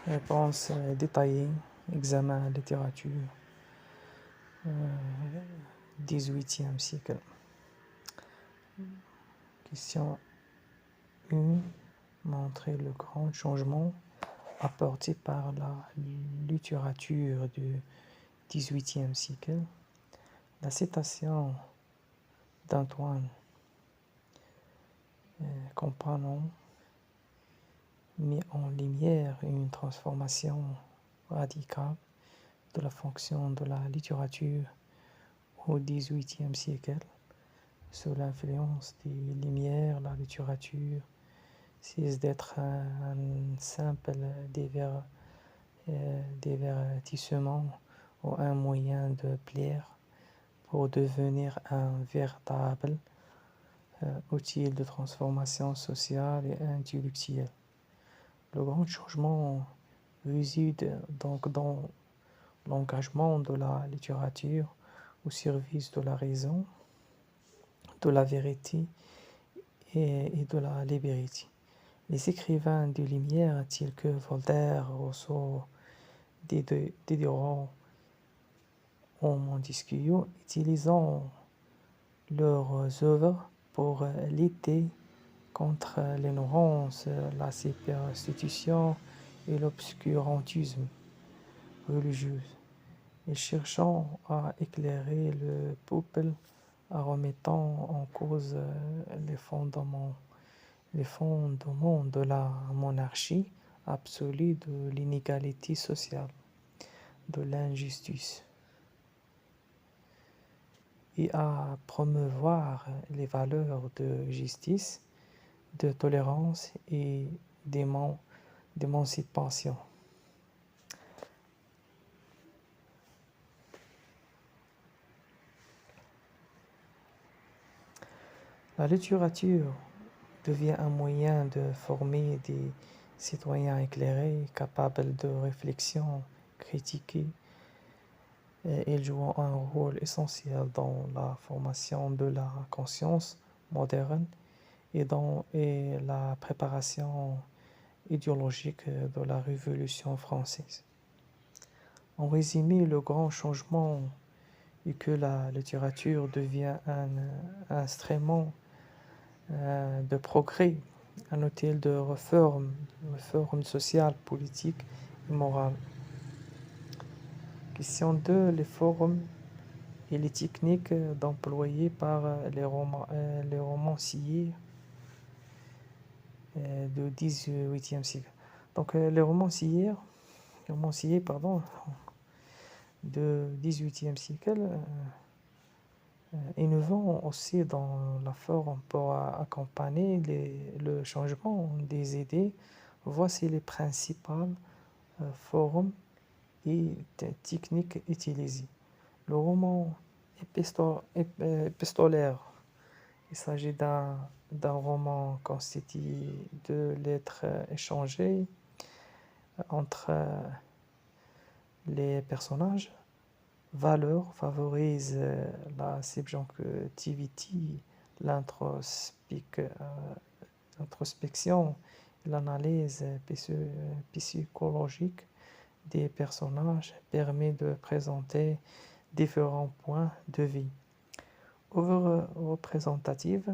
Réponse détaillée, examen littérature, 18e siècle. Question 1. Montrer le grand changement apporté par la littérature du 18e siècle. La citation d'Antoine Companon met en lumière une transformation radicale de la fonction de la littérature au XVIIIe siècle. Sous l'influence des Lumières, la littérature cesse d'être un simple divertissement ou un moyen de plaire pour devenir un véritable outil de transformation sociale et intellectuelle. Le grand changement réside donc dans l'engagement de la littérature au service de la raison, de la vérité et de la liberté. Les écrivains de Lumière, tels que Voltaire, Rousseau, Diderot ou Montesquieu, utilisant leurs œuvres pour lutter contre l'ignorance, la superstition et l'obscurantisme religieux, et cherchant à éclairer le peuple en remettant en cause les fondements de la monarchie absolue, de l'inégalité sociale, de l'injustice, et à promouvoir les valeurs de justice, de tolérance et d'émancipation. La littérature devient un moyen de former des citoyens éclairés, capables de réflexion critique. Elle joue un rôle essentiel dans la formation de la conscience moderne et dans la préparation idéologique de la Révolution française. En résumé, le grand changement est que la littérature devient un instrument de progrès, un outil de réforme sociale, politique et morale. Question 2. Les formes et les techniques employées par les romanciers du XVIIIe siècle. Donc les romanciers du XVIIIe siècle innovant aussi dans la forme pour accompagner le changement des idées. Voici les principales formes et techniques utilisées. Le roman épistolaire, il s'agit d'un roman constitué de lettres échangées entre les personnages. Valeur favorise la subjectivité, l'introspection, l'analyse psychologique des personnages, permet de présenter différents points de vue. Œuvre représentative,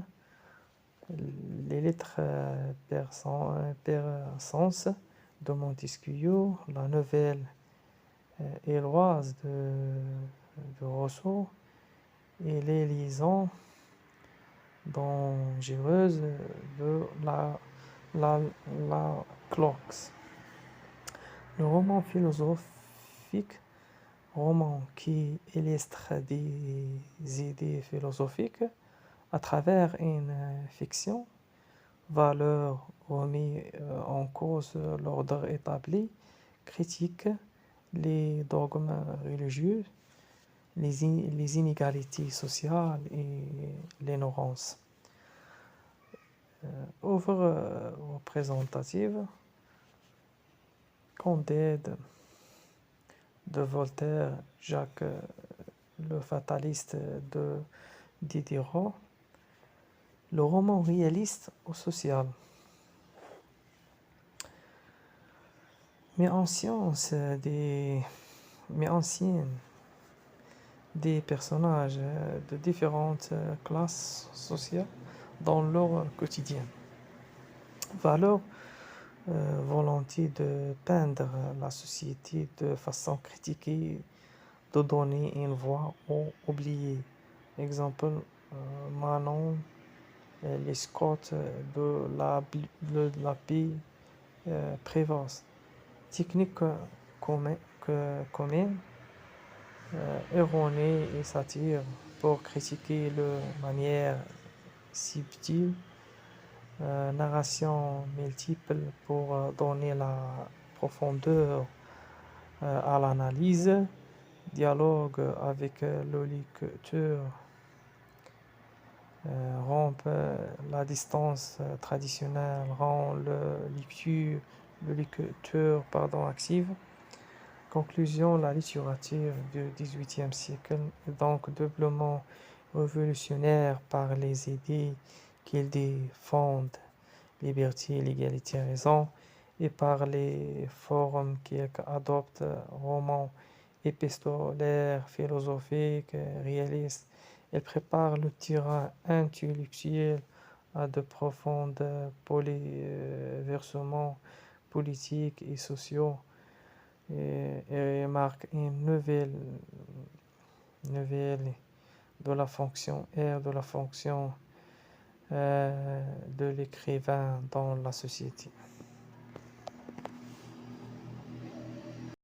les lettres persances de Montesquieu, la nouvelle Héloïse de Rousseau et les liaisons dangereuses de la Clox. Le roman philosophique, roman qui illustre des idées philosophiques à travers une fiction. Valeur remet en cause l'ordre établi, critique les dogmes religieux, les inégalités sociales et l'ignorance. Œuvre représentative, Candide de Voltaire, Jacques le fataliste de Diderot. Le roman réaliste ou social, mais en science, mais anciennes, des personnages de différentes classes sociales dans leur quotidien. Valeur volonté de peindre la société de façon critiquée, de donner une voix aux oubliés. Exemple, Manon, les Scott de l'abbé Prévost. Technique commune, erronée et satire pour critiquer de manière subtile, narration multiple pour donner la profondeur à l'analyse, dialogue avec le lecteur, rompt la distance traditionnelle, rend le lecteur actif. Conclusion, la littérature du XVIIIe siècle est donc doublement révolutionnaire par les idées qu'il défend, liberté, l'égalité, raison, et par les formes qu'il adopte, romans épistolaires, philosophiques, réalistes. Elle prépare le terrain intellectuel à de profonds bouleversements politiques et sociaux et marque une nouvelle de la fonction ère de la fonction de l'écrivain dans la société.